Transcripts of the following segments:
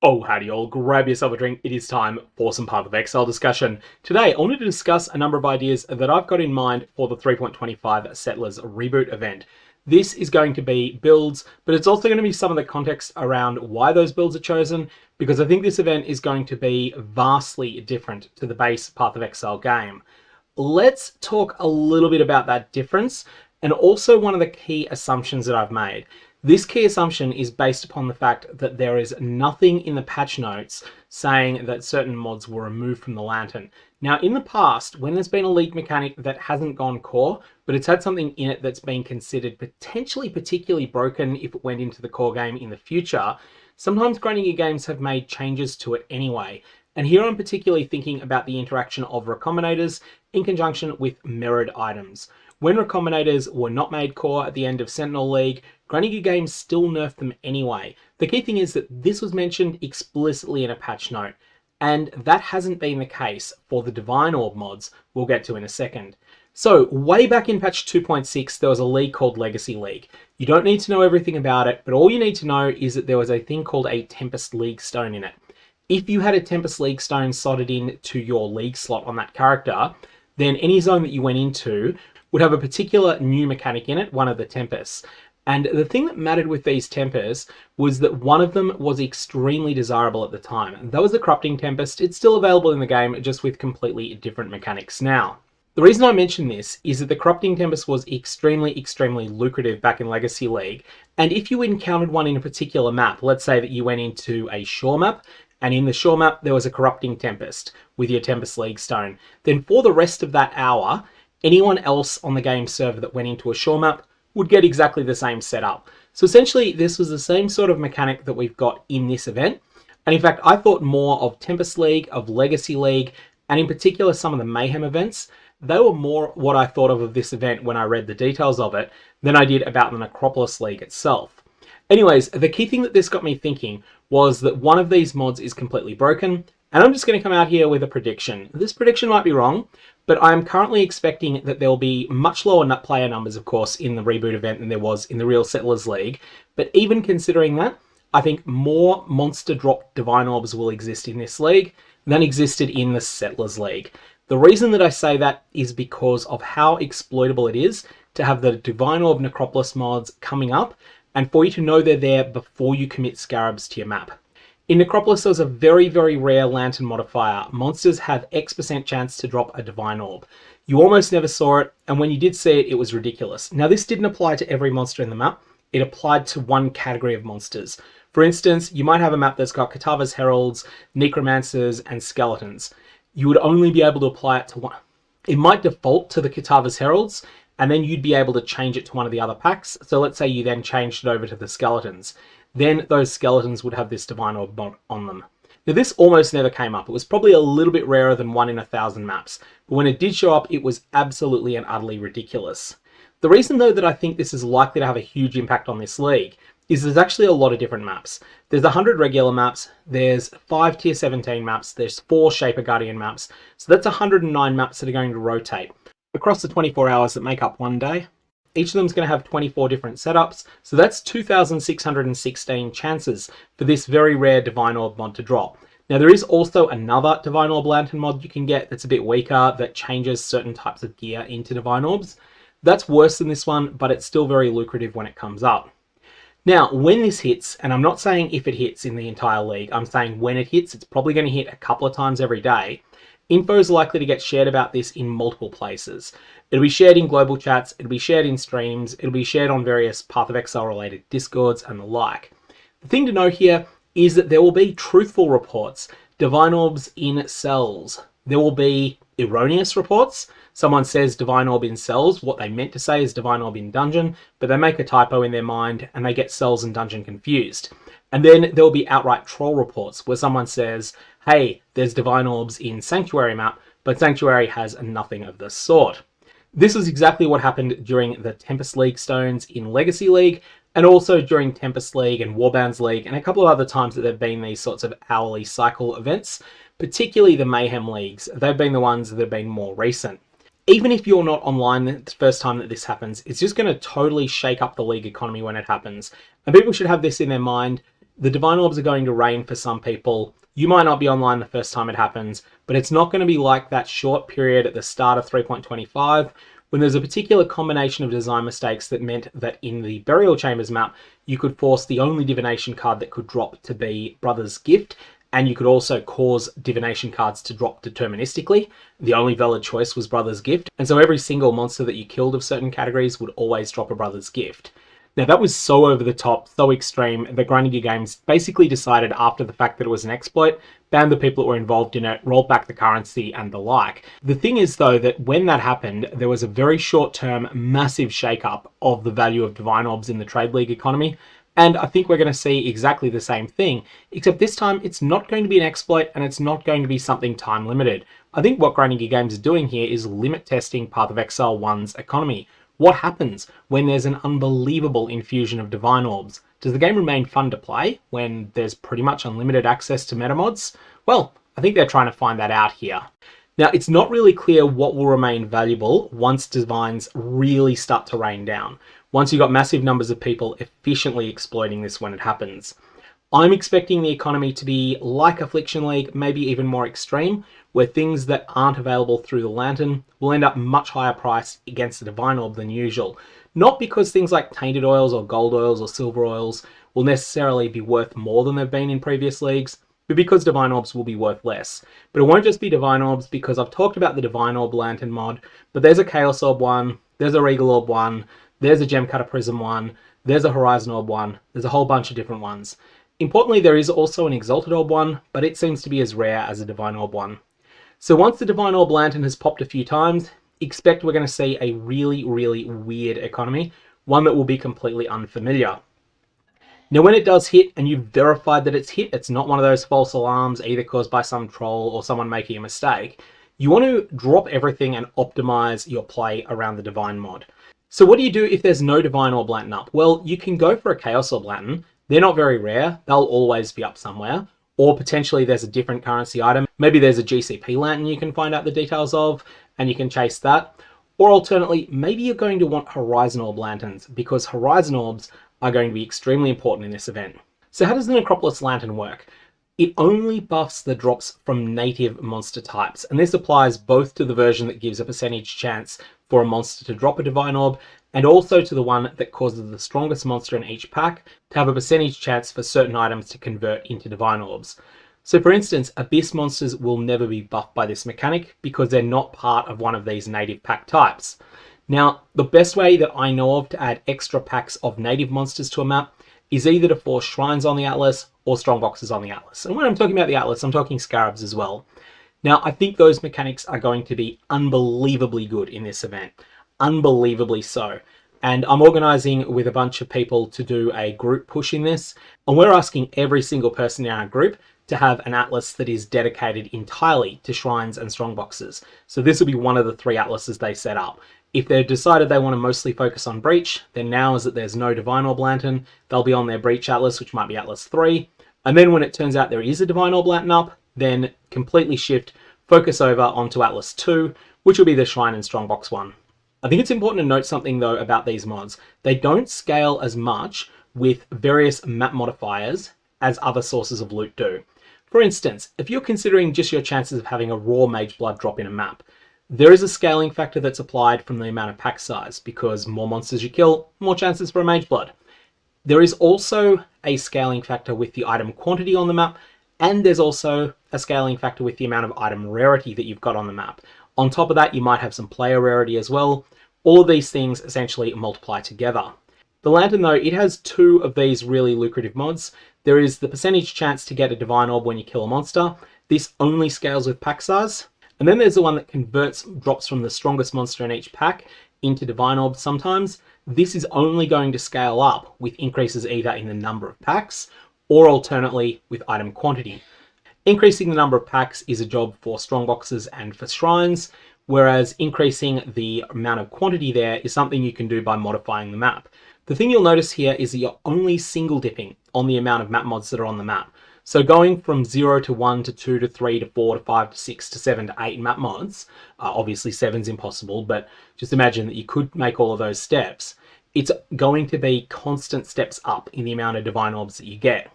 Oh, howdy all, grab yourself a drink. It is time for some Path of Exile discussion. Today, I wanted to discuss a number of ideas that I've got in mind for the 3.25 Settlers reboot event. This is going to be builds, but it's also going to be some of the context around why those builds are chosen, because I think this event is going to be vastly different to the base Path of Exile game. Let's talk a little bit about that difference, and also one of the key assumptions that I've made. This key assumption is based upon the fact that there is nothing in the patch notes saying that certain mods were removed from the Lantern. Now, in the past, when there's been a league mechanic that hasn't gone core, but it's had something in it that's been considered potentially particularly broken if it went into the core game in the future, sometimes grinding games have made changes to it anyway. And here I'm particularly thinking about the interaction of recombinators in conjunction with mirrored items. When recombinators were not made core at the end of Sentinel League, grinding games still nerfed them anyway. The key thing is that this was mentioned explicitly in a patch note, and that hasn't been the case for the Divine Orb mods we'll get to in a second. So, way back in patch 2.6, there was a league called Legacy League. You don't need to know everything about it, but all you need to know is that there was a thing called a Tempest League Stone in it. If you had a Tempest League Stone slotted in to your league slot on that character, then any zone that you went into would have a particular new mechanic in it, one of the Tempests. And the thing that mattered with these Tempests was that one of them was extremely desirable at the time. And that was the Corrupting Tempest. It's still available in the game, just with completely different mechanics now. The reason I mention this is that the Corrupting Tempest was extremely lucrative back in Legacy League. And if you encountered one in a particular map, let's say that you went into a shore map, and in the shore map there was a Corrupting Tempest with your Tempest League Stone, then for the rest of that hour, anyone else on the game server that went into a shore map would get exactly the same setup. So essentially, this was the same sort of mechanic that we've got in this event. And in fact, I thought more of Tempest League, of Legacy League, and in particular some of the Mayhem events. They were more what I thought of this event when I read the details of it than I did about the Necropolis League itself. Anyways, the key thing that this got me thinking was that one of these mods is completely broken, and I'm just going to come out here with a prediction. This prediction might be wrong, but I'm currently expecting that there will be much lower player numbers, of course, in the reboot event than there was in the real Settlers League. But even considering that, I think more monster drop Divine Orbs will exist in this league than existed in the Settlers League. The reason that I say that is because of how exploitable it is to have the Divine Orb Necropolis mods coming up, and for you to know they're there before you commit Scarabs to your map. In Necropolis, there was a very rare Lantern modifier. Monsters have X% chance to drop a Divine Orb. You almost never saw it, and when you did see it, it was ridiculous. Now, this didn't apply to every monster in the map. It applied to one category of monsters. For instance, you might have a map that's got Katabasis Heralds, Necromancers, and Skeletons. You would only be able to apply it to one. It might default to the Katabasis Heralds, and then you'd be able to change it to one of the other packs. So let's say you then changed it over to the Skeletons. Then those Skeletons would have this Divine Orb on them. Now, this almost never came up. It was probably a little bit rarer than 1 in 1,000 maps. But when it did show up, it was absolutely and utterly ridiculous. The reason, though, that I think this is likely to have a huge impact on this league is there's actually a lot of different maps. There's 100 regular maps, there's 5 tier 17 maps, there's 4 Shaper Guardian maps. So that's 109 maps that are going to rotate across the 24 hours that make up one day. Each of them is going to have 24 different setups, so that's 2,616 chances for this very rare Divine Orb mod to drop. Now, there is also another Divine Orb Lantern mod you can get that's a bit weaker, that changes certain types of gear into Divine Orbs. That's worse than this one, but it's still very lucrative when it comes up. Now, when this hits, and I'm not saying if it hits in the entire league, I'm saying when it hits, it's probably going to hit a couple of times every day. Info is likely to get shared about this in multiple places. It'll be shared in global chats, it'll be shared in streams, it'll be shared on various Path of Exile related discords and the like. The thing to know here is that there will be truthful reports, Divine Orbs in cells. There will be erroneous reports. Someone says Divine Orb in cells, what they meant to say is Divine Orb in dungeon, but they make a typo in their mind and they get cells and dungeon confused. And then there will be outright troll reports where someone says, hey, there's Divine Orbs in Sanctuary map, but Sanctuary has nothing of the sort. This was exactly what happened during the Tempest League Stones in Legacy League, and also during Tempest League and Warbands League, and a couple of other times that there have been these sorts of hourly cycle events, particularly the Mayhem Leagues. They've been the ones that have been more recent. Even if you're not online the first time that this happens, it's just going to totally shake up the league economy when it happens. And people should have this in their mind. The Divine Orbs are going to rain for some people. You might not be online the first time it happens, but it's not going to be like that short period at the start of 3.25 when there's a particular combination of design mistakes that meant that in the Burial Chambers map, you could force the only divination card that could drop to be Brother's Gift, and you could also cause divination cards to drop deterministically. The only valid choice was Brother's Gift, and so every single monster that you killed of certain categories would always drop a Brother's Gift. Now that was so over the top, so extreme, that Grinding Gear Games basically decided after the fact that it was an exploit, banned the people that were involved in it, rolled back the currency and the like. The thing is though that when that happened, there was a very short-term massive shake-up of the value of Divine Orbs in the Trade League economy, and I think we're going to see exactly the same thing, except this time it's not going to be an exploit and it's not going to be something time limited. I think what Grinding Gear Games is doing here is limit testing Path of Exile 1's economy. What happens when there's an unbelievable infusion of Divine Orbs? Does the game remain fun to play when there's pretty much unlimited access to meta mods? Well, I think they're trying to find that out here. Now, it's not really clear what will remain valuable once Divines really start to rain down, once you've got massive numbers of people efficiently exploiting this when it happens. I'm expecting the economy to be like Affliction League, maybe even more extreme, where things that aren't available through the Lantern will end up much higher priced against the Divine Orb than usual. Not because things like Tainted Oils or Gold Oils or Silver Oils will necessarily be worth more than they've been in previous leagues, but because Divine Orbs will be worth less. But it won't just be Divine Orbs, because I've talked about the Divine Orb Lantern mod, but there's a Chaos Orb one, there's a Regal Orb one, there's a Gemcutter Prism one, there's a Horizon Orb one, there's a whole bunch of different ones. Importantly, there is also an Exalted Orb one, but it seems to be as rare as a Divine Orb one. So once the Divine Orb Lantern has popped a few times, expect we're going to see a really, really weird economy, one that will be completely unfamiliar. Now when it does hit, and you've verified that it's hit, it's not one of those false alarms either caused by some troll or someone making a mistake, you want to drop everything and optimize your play around the Divine mod. So what do you do if there's no Divine Orb Lantern up? Well, you can go for a Chaos Orb Lantern. They're not very rare, they'll always be up somewhere. Or potentially there's a different currency item. Maybe there's a GCP Lantern you can find out the details of, and you can chase that. Or alternately, maybe you're going to want Horizon Orb Lanterns, because Horizon Orbs are going to be extremely important in this event. So how does the Necropolis Lantern work? It only buffs the drops from native monster types, and this applies both to the version that gives a percentage chance for a monster to drop a Divine Orb, and also to the one that causes the strongest monster in each pack to have a percentage chance for certain items to convert into Divine Orbs. So for instance, Abyss monsters will never be buffed by this mechanic because they're not part of one of these native pack types. Now, the best way that I know of to add extra packs of native monsters to a map is either to force Shrines on the Atlas or Strongboxes on the Atlas. And when I'm talking about the Atlas, I'm talking Scarabs as well. Now, I think those mechanics are going to be unbelievably good in this event. Unbelievably so. And I'm organizing with a bunch of people to do a group push in this. And we're asking every single person in our group to have an Atlas that is dedicated entirely to Shrines and Strongboxes. So this will be one of the 3 Atlases they set up. If they've decided they want to mostly focus on Breach, then now as that there's no Divine Orb Lantern, they'll be on their Breach Atlas, which might be Atlas 3. And then when it turns out there is a Divine Orb Lantern up, then completely shift, focus over onto Atlas 2, which will be the Shrine and Strongbox one. I think it's important to note something though about these mods. They don't scale as much with various map modifiers as other sources of loot do. For instance, if you're considering just your chances of having a raw Mageblood drop in a map, there is a scaling factor that's applied from the amount of pack size, because more monsters you kill, more chances for a Mageblood. There is also a scaling factor with the item quantity on the map, and there's also a scaling factor with the amount of item rarity that you've got on the map. On top of that, you might have some player rarity as well. All of these things essentially multiply together. The Lantern though, it has 2 of these really lucrative mods. There is the percentage chance to get a Divine Orb when you kill a monster. This only scales with pack size. And then there's the one that converts drops from the strongest monster in each pack into Divine Orbs sometimes. This is only going to scale up with increases either in the number of packs or alternately with item quantity. Increasing the number of packs is a job for Strongboxes and for Shrines, whereas increasing the amount of quantity there is something you can do by modifying the map. The thing you'll notice here is that you're only single dipping on the amount of map mods that are on the map. So going from 0 to 1 to 2 to 3 to 4 to 5 to 6 to 7 to 8 map mods, obviously 7's impossible, but just imagine that you could make all of those steps. It's going to be constant steps up in the amount of Divine Orbs that you get.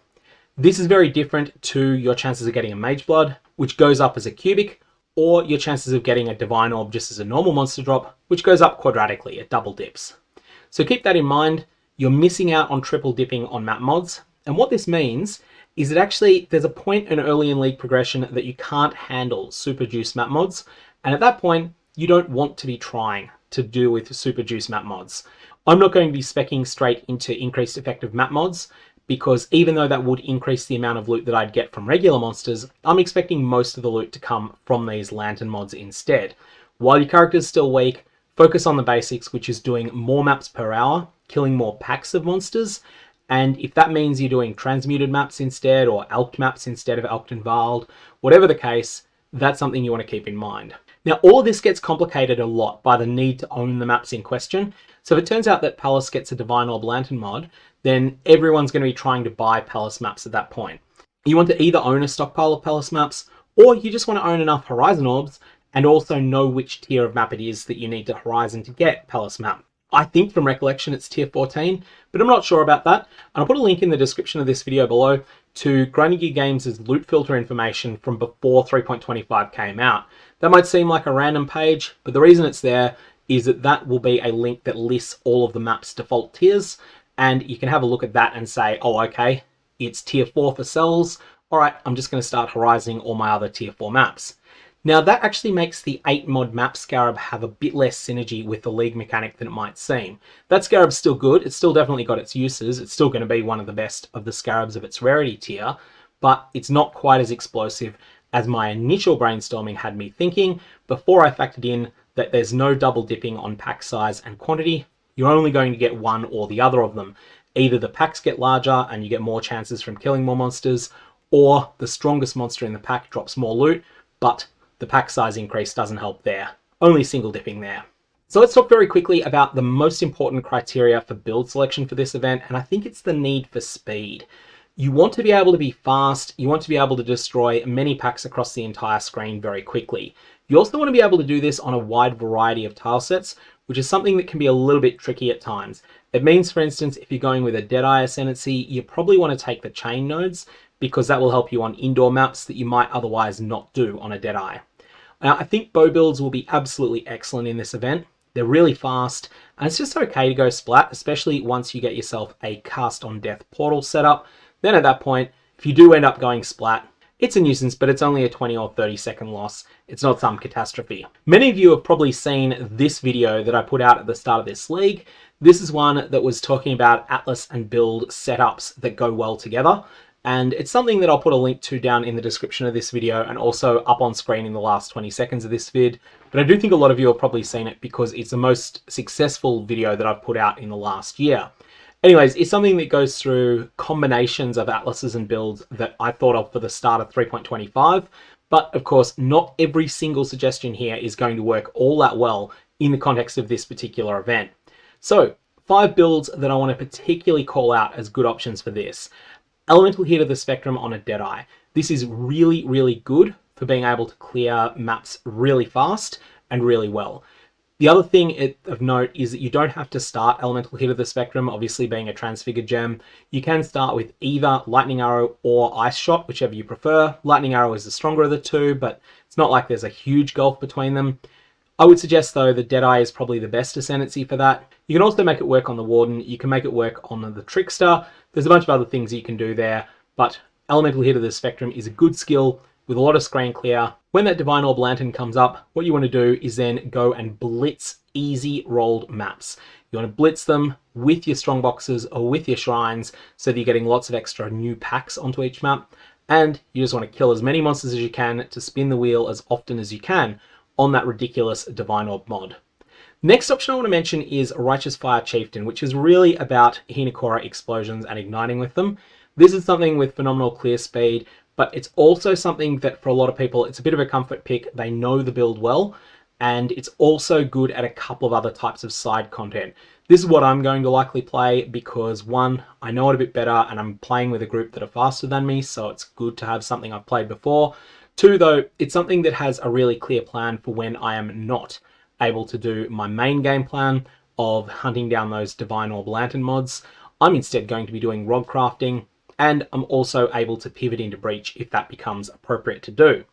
This is very different to your chances of getting a Mageblood, which goes up as a cubic, or your chances of getting a Divine Orb just as a normal monster drop, which goes up quadratically, it double dips. So keep that in mind. You're missing out on triple dipping on map mods, and what this means is that actually there's a point in early in league progression that you can't handle super juice map mods, and at that point you don't want to be trying to do with super juice map mods. I'm not going to be speccing straight into increased effective map mods, because even though that would increase the amount of loot that I'd get from regular monsters, I'm expecting most of the loot to come from these lantern mods instead. While your character's still weak, focus on the basics, which is doing more maps per hour, killing more packs of monsters, and if that means you're doing transmuted maps instead, or alked maps instead of alked and Varled, whatever the case, that's something you want to keep in mind. Now, all of this gets complicated a lot by the need to own the maps in question. So if it turns out that Palace gets a Divine Orb Lantern mod, then everyone's going to be trying to buy Palace maps at that point. You want to either own a stockpile of Palace maps, or you just want to own enough Horizon Orbs and also know which tier of map it is that you need to Horizon to get Palace map. I think from recollection it's tier 14, but I'm not sure about that. And I'll put a link in the description of this video below to Grinding Gear Games' loot filter information from before 3.25 came out. That might seem like a random page, but the reason it's there is that that will be a link that lists all of the map's default tiers, and you can have a look at that and say, oh, okay, it's tier 4 for cells. All right, I'm just going to start horizoning all my other tier 4 maps. Now that actually makes the 8 mod map Scarab have a bit less synergy with the league mechanic than it might seem. That Scarab's still good, it's still definitely got its uses, it's still going to be one of the best of the Scarabs of its rarity tier, but it's not quite as explosive as my initial brainstorming had me thinking before I factored in that there's no double dipping on pack size and quantity. You're only going to get one or the other of them. Either the packs get larger and you get more chances from killing more monsters, or the strongest monster in the pack drops more loot, but the pack size increase doesn't help there. Only single dipping there. So let's talk very quickly about the most important criteria for build selection for this event, and I think it's the need for speed. You want to be able to be fast, you want to be able to destroy many packs across the entire screen very quickly. You also want to be able to do this on a wide variety of tilesets, which is something that can be a little bit tricky at times. It means, for instance, if you're going with a Deadeye Ascendancy, you probably want to take the chain nodes, because that will help you on indoor maps that you might otherwise not do on a Deadeye. Now, I think bow builds will be absolutely excellent in this event. They're really fast, and it's just okay to go splat, especially once you get yourself a Cast on Death portal setup. Then at that point, if you do end up going splat, it's a nuisance, but it's only a 20 or 30 second loss. It's not some catastrophe. Many of you have probably seen this video that I put out at the start of this league. This is one that was talking about Atlas and build setups that go well together. And it's something that I'll put a link to down in the description of this video and also up on screen in the last 20 seconds of this vid. But I do think a lot of you have probably seen it because it's the most successful video that I've put out in the last year. Anyways, it's something that goes through combinations of atlases and builds that I thought of for the start of 3.25. But of course, not every single suggestion here is going to work all that well in the context of this particular event. So 5 builds that I want to particularly call out as good options for this. Elemental Hit of the Spectrum on a Deadeye. This is really, really good for being able to clear maps really fast and really well. The other thing of note is that you don't have to start Elemental Hit of the Spectrum, obviously being a transfigured gem. You can start with either Lightning Arrow or Ice Shot, whichever you prefer. Lightning Arrow is the stronger of the two, but it's not like there's a huge gulf between them. I would suggest, though, the Deadeye is probably the best ascendancy for that. You can also make it work on the Warden. You can make it work on the Trickster. There's a bunch of other things you can do there, but Elemental Hit of the Spectrum is a good skill with a lot of screen clear. When that Divine Orb Lantern comes up, what you want to do is then go and blitz easy rolled maps. You want to blitz them with your Strongboxes or with your Shrines so that you're getting lots of extra new packs onto each map, and you just want to kill as many monsters as you can to spin the wheel as often as you can on that ridiculous Divine Orb mod. Next option I want to mention is Righteous Fire Chieftain, which is really about Hinekora explosions and igniting with them. This is something with phenomenal clear speed, but it's also something that for a lot of people, it's a bit of a comfort pick. They know the build well, and it's also good at a couple of other types of side content. This is what I'm going to likely play because, one, I know it a bit better and I'm playing with a group that are faster than me, so it's good to have something I've played before. Two, though, it's something that has a really clear plan for when I am not able to do my main game plan of hunting down those Divine Orb Lantern mods. I'm instead going to be doing rod crafting, and I'm also able to pivot into Breach if that becomes appropriate to do.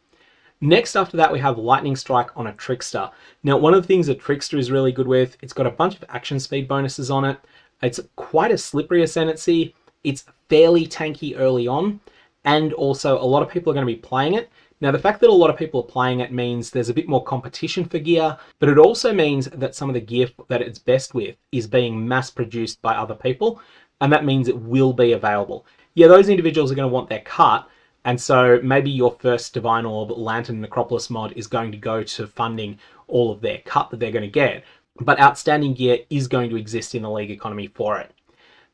Next after that, we have Lightning Strike on a Trickster. Now, one of the things a Trickster is really good with, it's got a bunch of action speed bonuses on it. It's quite a slippery ascendancy. It's fairly tanky early on, and also a lot of people are going to be playing it. Now, the fact that a lot of people are playing it means there's a bit more competition for gear, but it also means that some of the gear that it's best with is being mass-produced by other people, and that means it will be available. Yeah, those individuals are going to want their cut, and so maybe your first Divine Orb Lantern Necropolis mod is going to go to funding all of their cut that they're going to get. But outstanding gear is going to exist in the league economy for it.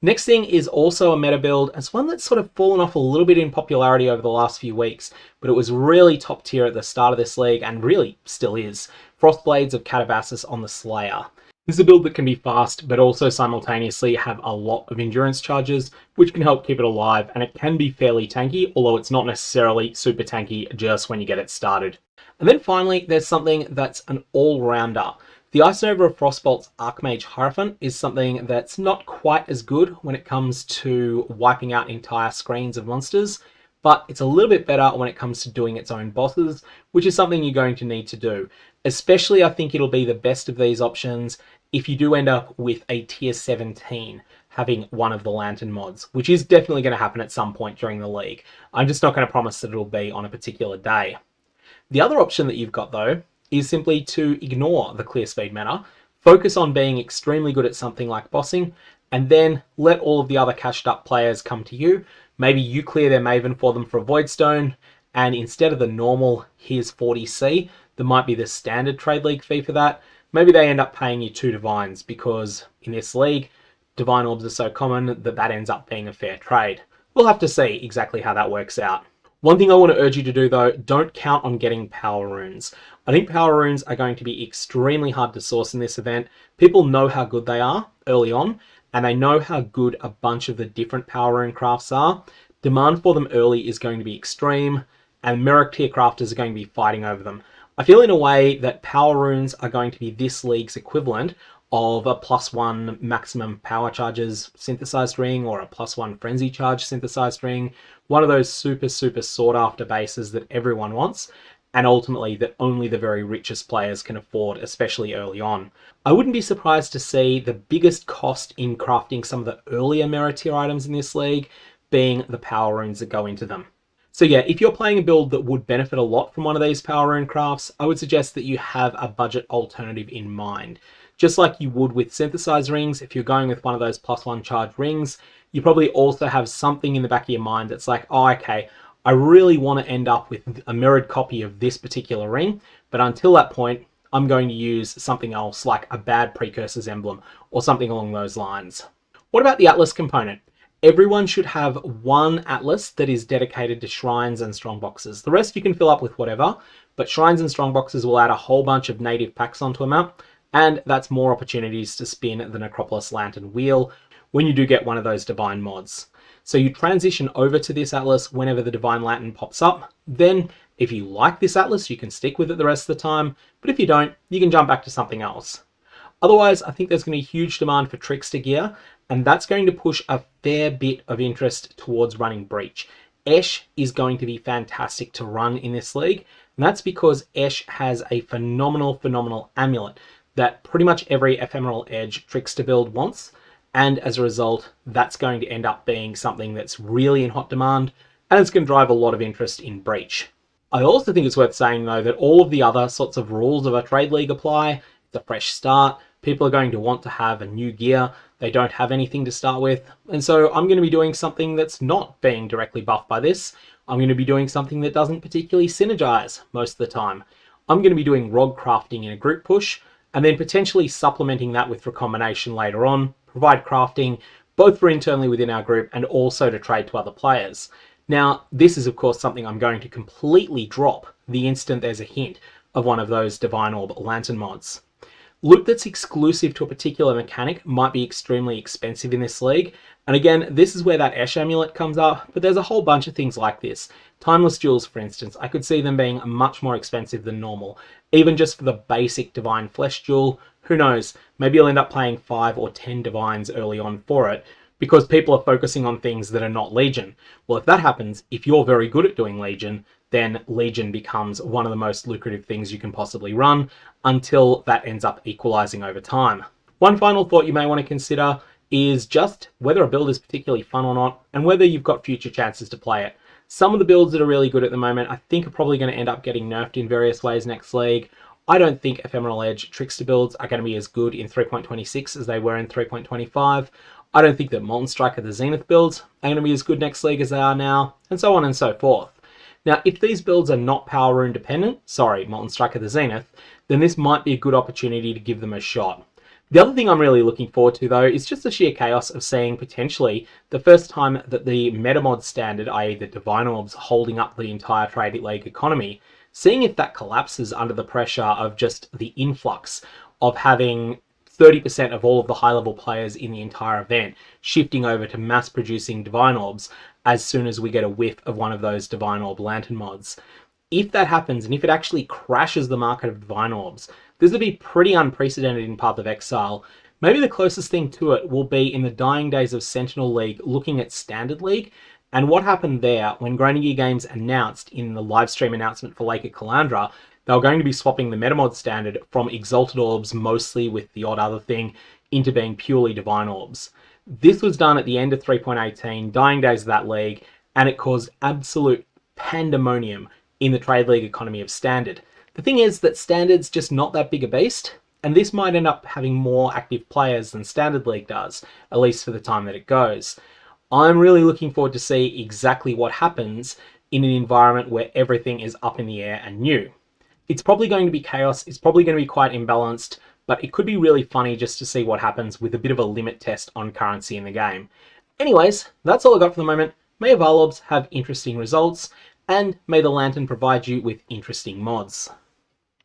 Next thing is also a meta build. It's one that's sort of fallen off a little bit in popularity over the last few weeks, but it was really top tier at the start of this league and really still is. Frostblades of Katabasis on the Slayer. This is a build that can be fast, but also simultaneously have a lot of endurance charges, which can help keep it alive, and it can be fairly tanky, although it's not necessarily super tanky just when you get it started. And then finally, there's something that's an all-rounder. The Ice Nova of Frostbolts Archmage Hierophant is something that's not quite as good when it comes to wiping out entire screens of monsters, but it's a little bit better when it comes to doing its own bosses, which is something you're going to need to do. Especially, I think it'll be the best of these options if you do end up with a tier 17 having one of the Lantern mods, which is definitely going to happen at some point during the league. I'm just not going to promise that it'll be on a particular day. The other option that you've got, though, is simply to ignore the clear speed meta, focus on being extremely good at something like bossing, and then let all of the other cashed up players come to you. Maybe you clear their Maven for them for a Voidstone, and instead of the normal, here's 40C, there might be the standard Trade League fee for that. Maybe they end up paying you 2 Divines, because in this league, Divine Orbs are so common that that ends up being a fair trade. We'll have to see exactly how that works out. One thing I want to urge you to do, though, don't count on getting power runes. I think power runes are going to be extremely hard to source in this event. People know how good they are early on, and they know how good a bunch of the different power rune crafts are. Demand for them early is going to be extreme, and Merrick tier crafters are going to be fighting over them. I feel in a way that power runes are going to be this league's equivalent of a +1 maximum power charges synthesized ring or a +1 frenzy charge synthesized ring. One of those super sought after bases that everyone wants, and ultimately that only the very richest players can afford, especially early on. I wouldn't be surprised to see the biggest cost in crafting some of the earlier merit tier items in this league being the power runes that go into them. So yeah, if you're playing a build that would benefit a lot from one of these power rune crafts, I would suggest that you have a budget alternative in mind. Just like you would with synthesized rings, if you're going with one of those +1 charge rings, you probably also have something in the back of your mind that's like, oh, okay, I really want to end up with a mirrored copy of this particular ring, but until that point, I'm going to use something else like a bad Precursor's Emblem or something along those lines. What about the Atlas component? Everyone should have one Atlas that is dedicated to Shrines and Strongboxes. The rest you can fill up with whatever, but Shrines and Strongboxes will add a whole bunch of native packs onto a map, and that's more opportunities to spin the Necropolis Lantern wheel when you do get one of those Divine mods. So you transition over to this Atlas whenever the Divine Lantern pops up. Then, if you like this Atlas, you can stick with it the rest of the time, but if you don't, you can jump back to something else. Otherwise, I think there's going to be huge demand for Trickster gear, and that's going to push a fair bit of interest towards running Breach. Esh is going to be fantastic to run in this league, and that's because Esh has a phenomenal amulet that pretty much every Ephemeral Edge Trickster build wants, and as a result, that's going to end up being something that's really in hot demand, and it's going to drive a lot of interest in Breach. I also think it's worth saying, though, that all of the other sorts of rules of a trade league apply. It's a fresh start. People are going to want to have a new gear. They don't have anything to start with. And so I'm going to be doing something that's not being directly buffed by this. I'm going to be doing something that doesn't particularly synergize most of the time. I'm going to be doing ROG crafting in a group push, and then potentially supplementing that with recombination later on, provide crafting both for internally within our group and also to trade to other players. Now, this is of course something I'm going to completely drop the instant there's a hint of one of those Divine Orb Lantern mods. Loot that's exclusive to a particular mechanic might be extremely expensive in this league, and again, this is where that Esh amulet comes up, but there's a whole bunch of things like this. Timeless Jewels, for instance, I could see them being much more expensive than normal, even just for the basic Divine Flesh Jewel. Who knows, maybe you'll end up paying 5 or 10 Divines early on for it, because people are focusing on things that are not Legion. Well, if that happens, if you're very good at doing Legion, then Legion becomes one of the most lucrative things you can possibly run until that ends up equalizing over time. One final thought you may want to consider is just whether a build is particularly fun or not, and whether you've got future chances to play it. Some of the builds that are really good at the moment, I think, are probably going to end up getting nerfed in various ways next league. I don't think Ephemeral Edge Trickster builds are going to be as good in 3.26 as they were in 3.25. I don't think that Molten Striker the Zenith builds are going to be as good next league as they are now, and so on and so forth. Now, if these builds are not Power Rune dependent, sorry, Molten Striker the Zenith, then this might be a good opportunity to give them a shot. The other thing I'm really looking forward to, though, is just the sheer chaos of seeing potentially the first time that the metamod standard, i.e. the Divine Orbs, holding up the entire Trade League economy, seeing if that collapses under the pressure of just the influx of having 30% of all of the high-level players in the entire event shifting over to mass-producing Divine Orbs as soon as we get a whiff of one of those Divine Orb Lantern mods. If that happens, and if it actually crashes the market of Divine Orbs, this would be pretty unprecedented in Path of Exile. Maybe the closest thing to it will be in the dying days of Sentinel League, looking at Standard League, and what happened there when Groningen Games announced in the live stream announcement for Lake of Calandra, they were going to be swapping the Metamod standard from Exalted Orbs, mostly with the odd other thing, into being purely Divine Orbs. This was done at the end of 3.18, dying days of that league, and it caused absolute pandemonium in the Trade League economy of Standard. The thing is that Standard's just not that big a beast, and this might end up having more active players than Standard League does, at least for the time that it goes. I'm really looking forward to see exactly what happens in an environment where everything is up in the air and new. It's probably going to be chaos, it's probably going to be quite imbalanced, but it could be really funny just to see what happens with a bit of a limit test on currency in the game. Anyways, that's all I got for the moment. May Divine Orbs have interesting results, and may the Lantern provide you with interesting mods.